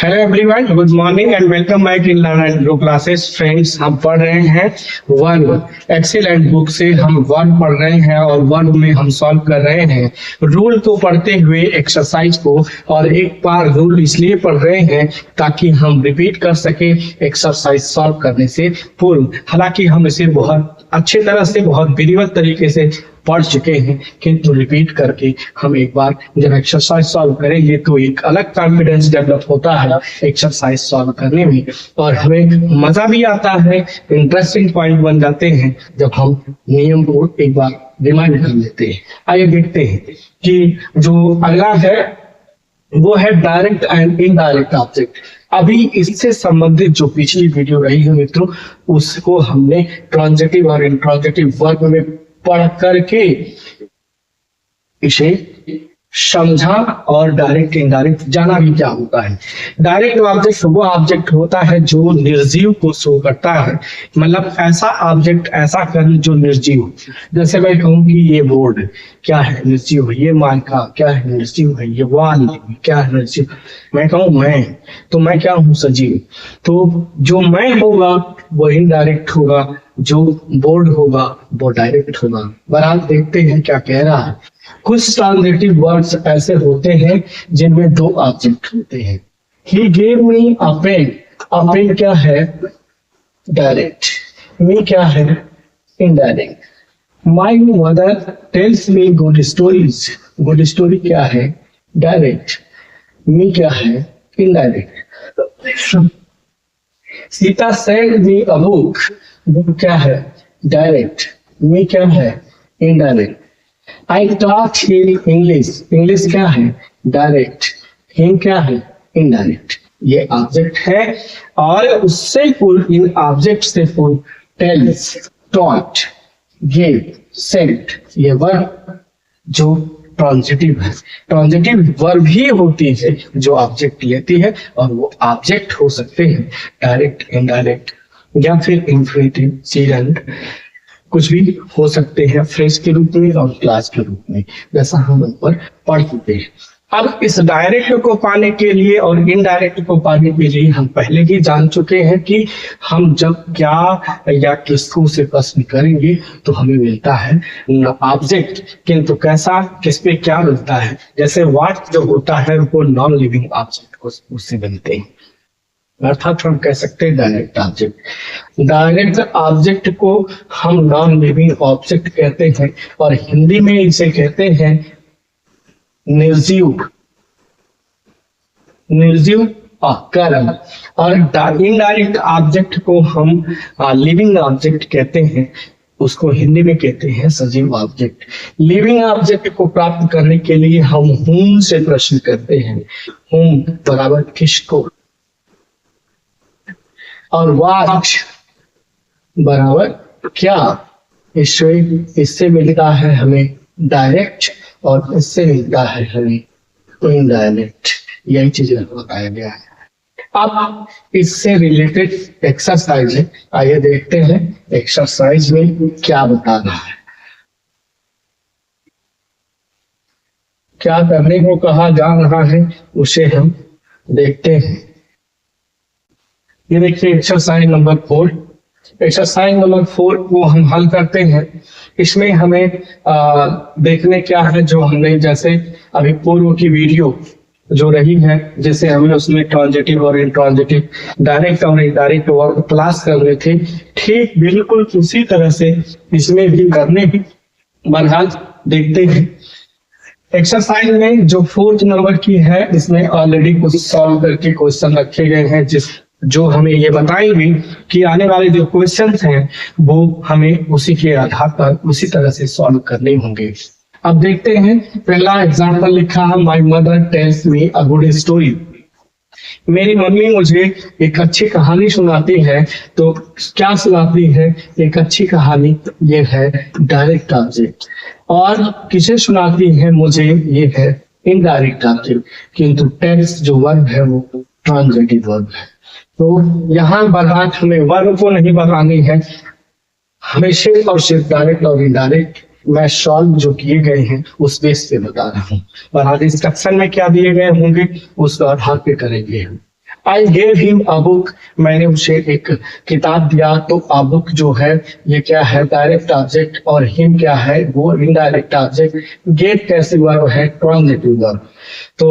Hello everyone, good morning and welcome back in learn and grow classes. Friends, हम पढ़ रहे हैं verb excellent book से। हम वर्ब पढ़ रहे हैं और वर्ब में हम सॉल्व कर रहे हैं रूल को पढ़ते हुए एक्सरसाइज को। और एक बार रूल इसलिए पढ़ रहे हैं ताकि हम रिपीट कर सके एक्सरसाइज सॉल्व करने से पूर्व। हालांकि हम इसे बहुत अच्छी तरह से, बहुत विधिवत तरीके से पढ़ चुके हैं, किंतु रिपीट करके हम एक बार जब एक्सरसाइज सॉल्व करेंगे तो एक अलग कॉन्फिडेंस डेवलप होता है एक्सरसाइज सॉल्व करने में, और हमें मजा भी आता है। इंटरेस्टिंग पॉइंट बन जाते हैं जब हम नियम को एक बार रिमाइंड कर लेते हैं। आइए देखते हैं कि जो अगला है वो है डायरेक्ट एंड इनडायरेक्ट ऑब्जेक्ट। अभी इससे संबंधित जो पिछली वीडियो रही है मित्रों, उसको हमने ट्रांजिटिव और इंट्रांजिटिव वर्ब में पढ़ करके इसे समझा और डायरेक्ट इनडायरेक्ट जाना भी क्या होता है। डायरेक्ट ऑब्जेक्ट वो ऑब्जेक्ट होता है जो निर्जीव को शो करता है, मतलब ऐसा ऑब्जेक्ट ऐसा कर जो निर्जीव। जैसे मैं कहूँ कि ये बोर्ड क्या है, निर्जीव है। ये माइका क्या है, निर्जीव है। ये वॉल क्या है, निर्जीव। मैं कहूँ मैं, तो मैं क्या हूँ, सजीव। तो जो मैं होगा वो इनडायरेक्ट होगा, जो बोर्ड होगा वो डायरेक्ट होगा। बहरहाल देखते हैं क्या कह रहा है। कुछ ट्रांजिटिव वर्ड्स ऐसे होते हैं जिनमें दो ऑब्जेक्ट होते हैं। He gave me a pen। A pen क्या है, डायरेक्ट। me क्या है, indirect. My mother tells me good stories। good story क्या है, डायरेक्ट। me क्या है, indirect. Sita sent me a book। book क्या है, डायरेक्ट। me क्या है, indirect. I taught him English। English क्या है, डायरेक्ट। him क्या है, इनडायरेक्ट। ये ऑब्जेक्ट है और उससे पूर्व, इन ऑब्जेक्ट से पूर्व tells, taught, gave, sent ये वर्ब जो ट्रांजिटिव है। ट्रांजिटिव वर्ब ही होती है जो ऑब्जेक्ट लेती है, और वो ऑब्जेक्ट हो सकते हैं डायरेक्ट, इनडायरेक्ट या फिर इंफिनिटिव, सीडेंट, कुछ भी हो सकते हैं, फ्रेज के रूप में और क्लास के रूप में, जैसा हम ऊपर पढ़ चुके हैं। अब इस डायरेक्ट को पाने के लिए और इनडायरेक्ट को पाने के लिए हम पहले ही जान चुके हैं कि हम जब क्या या किसको से प्रश्न करेंगे तो हमें मिलता है ऑब्जेक्ट, किंतु कैसा, किस पे क्या मिलता है। जैसे व्हाट जो होता है वो नॉन लिविंग ऑब्जेक्ट को उससे मिलते हैं, अर्थात हम कह सकते हैं डायरेक्ट ऑब्जेक्ट। डायरेक्ट ऑब्जेक्ट को हम नॉन लिविंग ऑब्जेक्ट कहते हैं और हिंदी में इसे कहते हैं निर्जीव, निर्जीव कर्म। और इनडायरेक्ट ऑब्जेक्ट को हम लिविंग ऑब्जेक्ट कहते हैं, उसको हिंदी में कहते हैं सजीव ऑब्जेक्ट। लिविंग ऑब्जेक्ट को प्राप्त करने के लिए हम whom से प्रश्न करते हैं। whom बराबर किसको, और what बराबर क्या। इससे मिलता है हमें डायरेक्ट और इससे मिलता है हमें इनडायरेक्ट। यही चीज बताया गया है। अब इससे रिलेटेड एक्सरसाइज है, आइए देखते हैं एक्सरसाइज में क्या बता रहा है, क्या करने को कहा जा रहा है उसे हम देखते हैं। ये देखिए एक्सरसाइज नंबर 4। एक्सरसाइज नंबर 4 को हम हल करते हैं। इसमें हमें देखने क्या है, जो हमने जैसे अभी पूर्व की वीडियो जो रही है, जैसे हमें उसमें ट्रांजिटिव और इंट्रांजिटिव, डायरेक्ट और इनडायरेक्ट वर्ब क्लास कर रहे थे, ठीक बिल्कुल उसी तरह से इसमें भी करने हैं। बहरहाल देखते हैं एक्सरसाइज में जो 4th नंबर की है, इसमें ऑलरेडी कुछ सॉल्व करके क्वेश्चन रखे गए हैं जो हमें ये बताएंगे कि आने वाले जो क्वेश्चंस हैं वो हमें उसी के आधार पर उसी तरह से सॉल्व करने होंगे। अब देखते हैं, पहला एग्जांपल लिखा है, my mother tells me a good story. मेरी मम्मी मुझे एक अच्छी कहानी सुनाती है। तो क्या सुनाती है, एक अच्छी कहानी, ये है डायरेक्ट ऑब्जेक्ट। और किसे सुनाती है मुझे, ये है इनडायरेक्ट ऑब्जेक्ट, किंतु टेल्स जो वर्ब है वो ट्रांजिटिव वर्ब है। तो यहाँ बर्बाद हमें वर्ब को नहीं बतानी है, हमें सिर्फ और सिर्फ डायरेक्ट और इनडायरेक्ट मैं सॉल्व जो किए गए हैं उस बेस पे बता रहा हूँ, और आगे इंस्ट्रक्शन में क्या दिए गए होंगे उस आधार पे करेंगे। I gave him a book, मैंने उसे एक किताब दिया। तो अ बुक जो है ये क्या है, डायरेक्ट ऑब्जेक्ट, और हिम क्या है, वो इनडायरेक्ट ऑब्जेक्ट। गेव कैसे वर्ब है, ट्रांजिटिव वर्ब। तो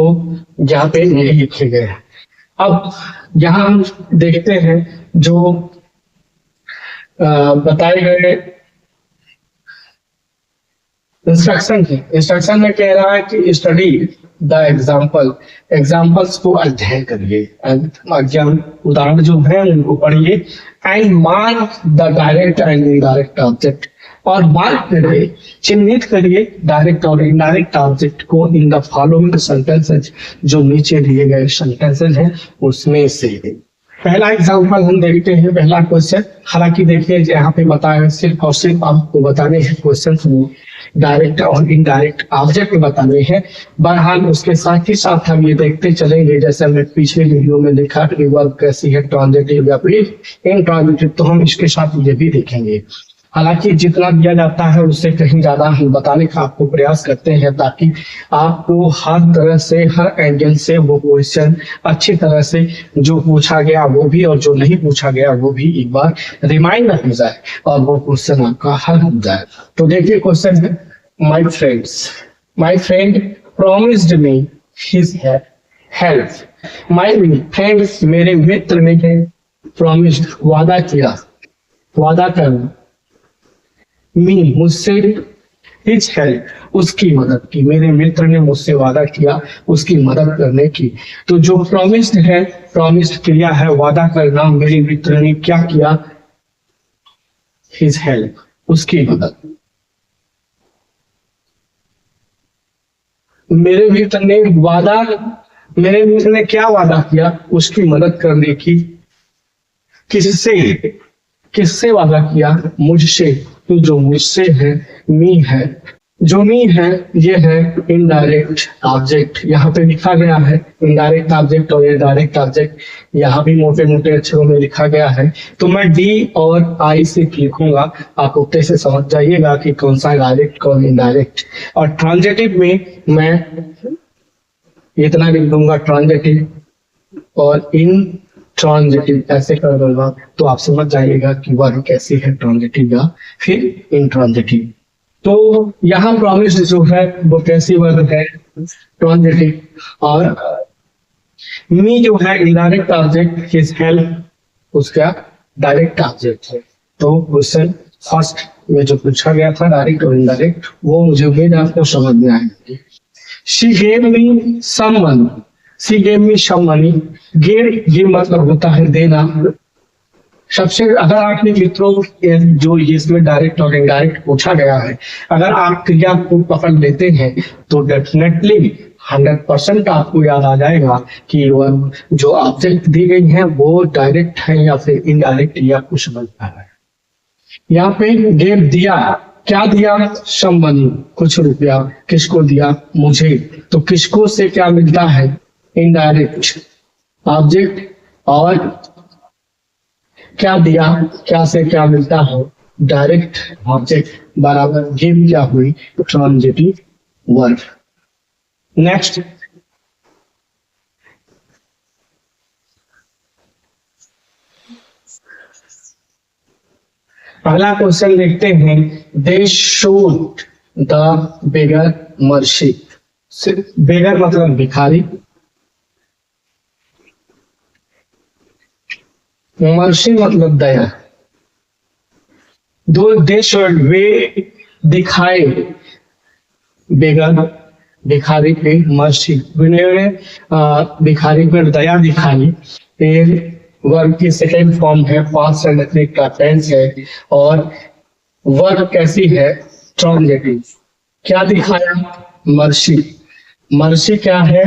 यहाँ पे यही लिखे गए हैं। अब यहाँ हम देखते हैं जो बताए गए इंस्ट्रक्शन है। इंस्ट्रक्शन में कह रहा है कि स्टडी द एग्जाम्पल, एग्जाम्पल्स को अध्ययन करिए, उदाहरण जो है उनको पढ़िए। And mark the direct and indirect object, और मार्क करिए, चिन्हित करिए डायरेक्ट और इनडायरेक्ट ऑब्जेक्ट को इन द फॉलोइंग सेंटेंसेज, जो नीचे दिए गए सेंटेंसेज हैं उसमें से। पहला एग्जाम्पल हम देखते हैं, पहला क्वेश्चन। हालांकि देखिए यहाँ पे बताया सिर्फ और सिर्फ आपको बताने हैं क्वेश्चन में डायरेक्ट और इनडायरेक्ट ऑब्जेक्ट बताने हैं। बहरहाल उसके साथ ही साथ हम ये देखते चलेंगे, जैसे हमने पिछले वीडियो में देखा कि वर्ब कैसी है, ट्रांजिटिव या फिर इनट्रांजिटिव, तो हम इसके साथ ये भी देखेंगे। हालांकि जितना दिया जाता है उससे कहीं ज्यादा हम बताने का आपको प्रयास करते हैं, ताकि आपको हर तरह से, हर एंगल से वो क्वेश्चन अच्छी तरह से जो पूछा गया वो भी, और जो नहीं पूछा गया वो भी एक बार रिमाइंड हो जाए और वो क्वेश्चन आपका हल हो जाए। तो देखिए क्वेश्चन है, my friend promised me his help. My friend, मेरे मित्र ने प्रॉमिस्ड, वादा किया, वादा करना। मी, मुझसे, हिज हेल्प, उसकी मदद की। मेरे मित्र ने मुझसे वादा किया उसकी मदद करने की। तो जो प्रॉमिस्ड है, प्रॉमिस्ड क्रिया है वादा करना। मेरे मित्र ने क्या किया, हिज हेल्प, उसकी मदद। मेरे मित्र ने क्या वादा किया, उसकी मदद करने की। किससे वादा किया, मुझसे। तो जो मुझसे है मी है, जो मी है ये है इनडायरेक्ट ऑब्जेक्ट। यहाँ पे लिखा गया है इनडायरेक्ट ऑब्जेक्ट और इनडायरेक्ट ऑब्जेक्ट, यहाँ भी मोटे मोटे अक्षरों में लिखा गया है। तो मैं डी और आई से लिखूंगा, आप उत्ते से समझ जाइएगा कि कौन सा डायरेक्ट कौन इनडायरेक्ट। और ट्रांजिटिव में मैं इतना लिख दूंगा, ट्रांजिटिव और इन ट्रांजिटिव ऐसे कर दूंगा, तो आप समझ जाइएगा कि वर्ब कैसी है, ट्रांजिटिव या फिर इनट्रांजिटिव। तो यहाँ प्रॉमिस जो है वो कैसी वर्ब है, ट्रांजिटिव। और मी जो है इनडायरेक्ट ऑब्जेक्ट, हिज हेल्प उसका डायरेक्ट ऑब्जेक्ट है। तो क्वेश्चन फर्स्ट में जो पूछा गया था डायरेक्ट और इनडायरेक्ट, वो मुझे उम्मीद आपको समझ में आएगी। She gave me some money, she gave me some money. Give मतलब होता है देना। सबसे, अगर आपने मित्रों जो इसमें डायरेक्ट और इनडायरेक्ट पूछा गया है, अगर आप क्रिया को पकड़ लेते हैं तो डेफिनेटली 100% आपको याद आ जाएगा कि वह जो ऑब्जेक्ट दी गई है वो डायरेक्ट है या फिर इनडायरेक्ट या कुछ बनता है। यहाँ पे गेव दिया, क्या दिया, सम मनी, कुछ रुपया। किसको दिया, मुझे। तो किसको से क्या मिलता है, इनडायरेक्ट ऑब्जेक्ट। और क्या दिया, क्या से क्या मिलता है, डायरेक्ट ऑब्जेक्ट बराबर गिव क्या हुई, ट्रांजिटिव वर्ब। नेक्स्ट, पहला क्वेश्चन देखते हैं। They showed the beggar mercy. Beggar मतलब भिखारी, मर्सी मतलब दया। दो दे शोड, वे दिखाए, बेगर भिखारी पे मर्सी, उन्होंने भिखारी पर दया दिखाई। वर्ब की सेकेंड फॉर्म है, पास्ट इंडेफिनिट का टेंस है, और वर्ब कैसी है, ट्रांजिटिव। क्या दिखाया, मर्सी। मर्सी क्या है,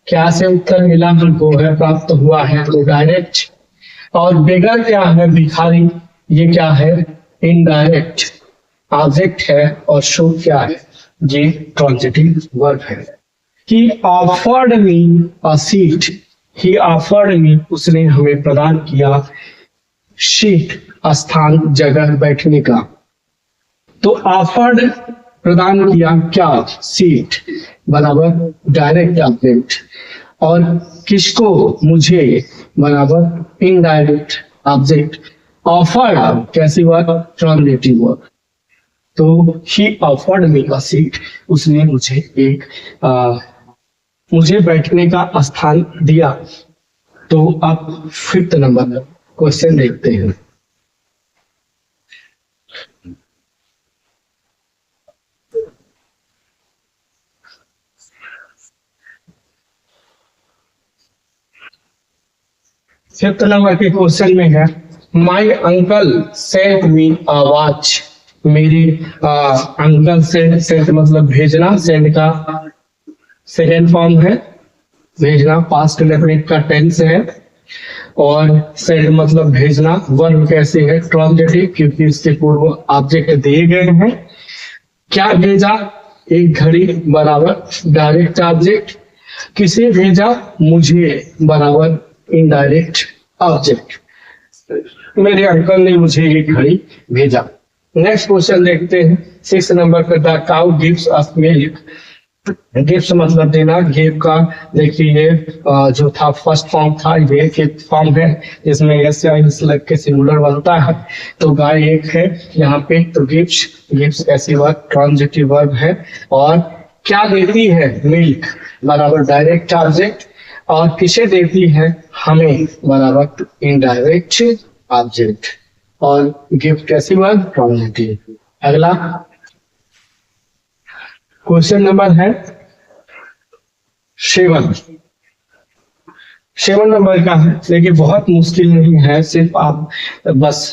क्या से उत्तर मिला हमको है, प्राप्त हुआ है, तो डायरेक्ट। और बेगर क्या है, भिखारी, ये क्या है, इनडायरेक्ट ऑब्जेक्ट है। और शो क्या है, ये ट्रांजिटिव वर्ब है। He offered me a seat. He offered me, उसने हमें प्रदान किया, सीट स्थान, जगह बैठने का। तो ऑफर्ड प्रदान किया क्या, सीट बराबर डायरेक्ट ऑब्जेक्ट। और किसको, मुझे, बराबर इनडायरेक्ट ऑब्जेक्ट। ऑफर्ड कैसी वर्ब, ट्रांजिटिव वर्ब। तो ही ऑफर्ड मी अ सीट, उसने मुझे एक मुझे बैठने का स्थान दिया। तो अब 5th नंबर क्वेश्चन देखते हैं। फिफ्थ नंबर के क्वेश्चन में है, my uncle sent me a watch. मेरे अंकल सेंट मतलब भेजना, सेंड का सेकेंड फॉर्म है भेजना, पास्ट डेफिनिट का टेंस है। और सेंड मतलब भेजना, वर्ब कैसे है, ट्रांजिटिव, क्योंकि इसके पूर्व ऑब्जेक्ट दिए गए हैं। क्या भेजा, एक घड़ी, बराबर डायरेक्ट ऑब्जेक्ट। किसे भेजा, मुझे, बराबर इनडायरेक्ट ऑब्जेक्ट। मेरे अंकल ने मुझे एक घड़ी भेजा। नेक्स्ट क्वेश्चन देखते हैं 6 नंबर पर, the cow gives us milk. Gift मतलब देना, गिव का देखिए ये जो था फर्स्ट फॉर्म था, ये फिफ्थ फॉर्म है जिसमें एस या इस लग के सिंगुलर बनता है। तो गाय एक है यहाँ पे, तो गिफ्ट ऐसी वर्ब, ट्रांजिटिव वर्ब है। और क्या देती है, मिल्क, बराबर डायरेक्ट ऑब्जेक्ट। और किसे देती है, हमें, बराबर इनडायरेक्ट ऑब्जेक्ट। और गिफ्ट कैसी वर्ब, ट्रांजिटिव। अगला क्वेश्चन नंबर है 7। 7 नंबर का है, देखिए बहुत मुश्किल नहीं है, सिर्फ आप बस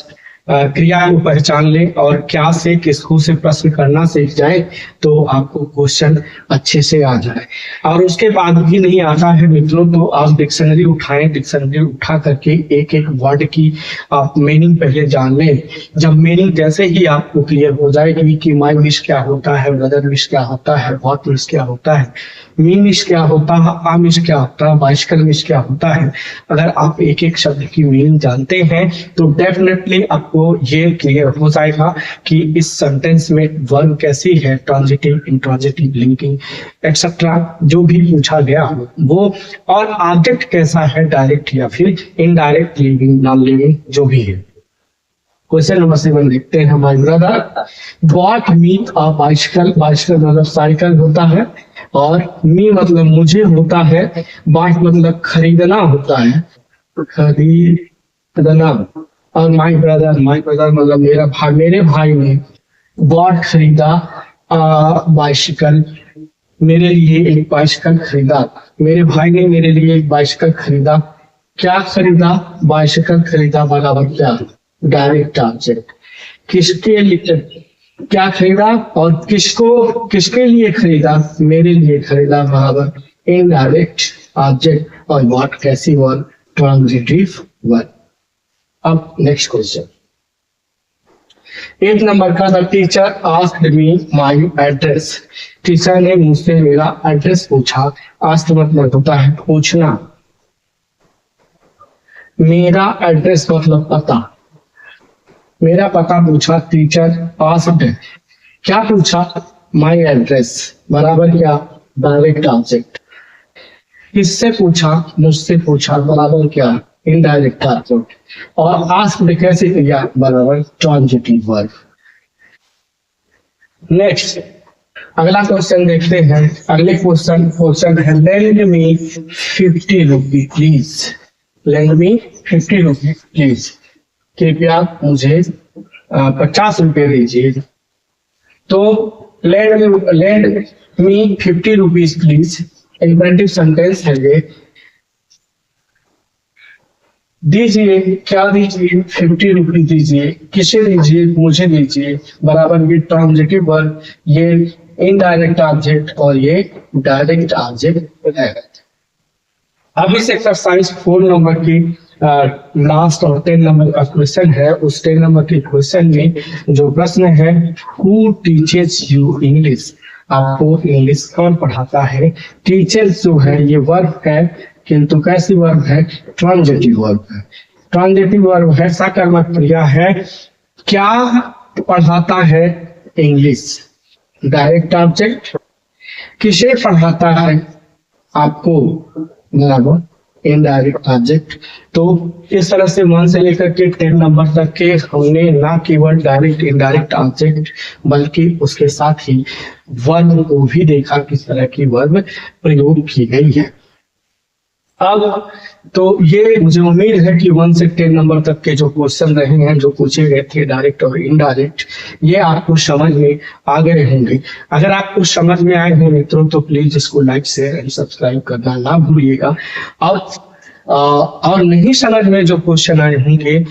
क्रिया को पहचान लें और क्या से किसको से प्रश्न करना सीख जाए तो आपको क्वेश्चन अच्छे से आ जाए। और उसके बाद भी नहीं आता है मित्रों, तो आप डिक्शनरी उठाएं, डिक्शनरी उठा करके एक एक वर्ड की आप मीनिंग पहले जान लें। जब मीनिंग जैसे ही आपको क्लियर हो जाएगी कि माई विश क्या होता है, ब्रदर विश क्या होता है, व्हाट विश क्या होता है, मी विश क्या होता है, आ विश क्या होता है, बाइसिकल विश क्या होता है, अगर आप एक एक शब्द की मीनिंग जानते हैं तो डेफिनेटली आपको ये क्लियर हो जाएगा कि इस सेंटेंस में वर्ब कैसी है, ट्रांजिटिव, इंट्रांजिटिव, लिंकिंग एक्सेट्रा जो भी पूछा गया वो। और ऑब्जेक्ट कैसा है, डायरेक्ट या फिर इनडायरेक्ट, लिविंग, नॉन लिविंग, जो भी है। क्वेश्चन नंबर 7 देखते हैं। My brother bot me a bicycle. Bicycle मतलब साइकिल होता है, और मी मतलब मुझे होता है, बाट मतलब खरीदना होता है, खरीदना। और माय ब्रदर मतलब मेरे भाई ने बॉट खरीदा बाइसिकल, मेरे लिए एक बाइसिकल खरीदा। मेरे भाई ने मेरे लिए एक बाइसिकल खरीदा। क्या खरीदा, बाइसिकल खरीदा, बराबर क्या, डायरेक्ट ऑब्जेक्ट। किसके लिए क्या खरीदा और किसके लिए खरीदा, मेरे लिए खरीदा, बराबर इनडायरेक्ट ऑब्जेक्ट। और व्हाट कैसी वर्ब, ट्रांजिटिव वर्ब। अब नेक्स्ट क्वेश्चन 8 नंबर का, the teacher asked me my address. Teacher ने मुझसे मेरा एड्रेस पूछा। आस्क मतलब होता है पूछना, मेरा एड्रेस मतलब पता, मेरा पता पूछा। टीचर आस्क्ड, क्या पूछा, माय एड्रेस, बराबर क्या, डायरेक्ट ऑब्जेक्ट। किससे पूछा, मुझसे पूछा, बराबर क्या, इनडायरेक्ट ऑब्जेक्ट। और आस्क्ड कैसे किया, बराबर ट्रांजिटिव वर्ब। नेक्स्ट अगला क्वेश्चन देखते हैं। अगले क्वेश्चन है, lend me 50 rupee please. Lend me 50 rupee please, कृपया मुझे 50 रुपए दीजिए। तो lend me 50 rupees please, imperative sentence है ये। दीजिए, क्या दीजिए, 50 रुपीज दीजिए। किसे दीजिए, मुझे दीजिए, बराबर ये ट्रांजिटिव वर्ब, ये इनडायरेक्ट ऑब्जेक्ट और ये डायरेक्ट ऑब्जेक्ट है। अब इस एक्सरसाइज 4 नंबर की लास्ट और 10 नंबर का क्वेश्चन है। उस 10 नंबर के क्वेश्चन में जो प्रश्न है, हु टीचेस यू इंग्लिश। आपको इंग्लिश कौन पढ़ाता है। टीचर्स जो है ये वर्ब है, किंतु कैसी वर्ब है, ट्रांजिटिव वर्ब है। ट्रांजिटिव वर्ब है, सकर्मक क्रिया है। क्या पढ़ाता है, इंग्लिश, डायरेक्ट ऑब्जेक्ट। किसे पढ़ाता है, आपको, वर्ब, इनडायरेक्ट ऑब्जेक्ट। तो इस तरह से 1 से लेकर के 10 नंबर तक के हमने ना केवल डायरेक्ट इनडायरेक्ट ऑब्जेक्ट बल्कि उसके साथ ही वर्ब को भी देखा, किस तरह की वर्ब प्रयोग की गई है। अब तो ये मुझे उम्मीद है कि 1 से 10 नंबर तक के जो क्वेश्चन रहे हैं, जो पूछे गए थे डायरेक्ट और इनडायरेक्ट, ये आपको समझ में आ गए होंगे। अगर आपको समझ में आए हैं मित्रों तो प्लीज इसको लाइक शेयर एंड सब्सक्राइब करना ना भूलिएगा। और नहीं समझ में जो क्वेश्चन आए होंगे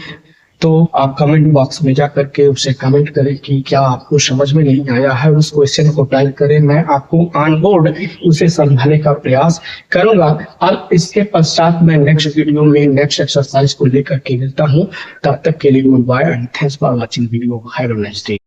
तो आप कमेंट बॉक्स में जाकर के उसे कमेंट करें कि क्या आपको समझ में नहीं आया है, उस क्वेश्चन को टाइप करें। मैं आपको ऑन बोर्ड उसे समझाने का प्रयास करूंगा। और इसके पश्चात मैं नेक्स्ट वीडियो में नेक्स्ट एक्सरसाइज को लेकर के मिलता हूं। तब तक के लिए goodbye and thanks for watching video. Have a nice day.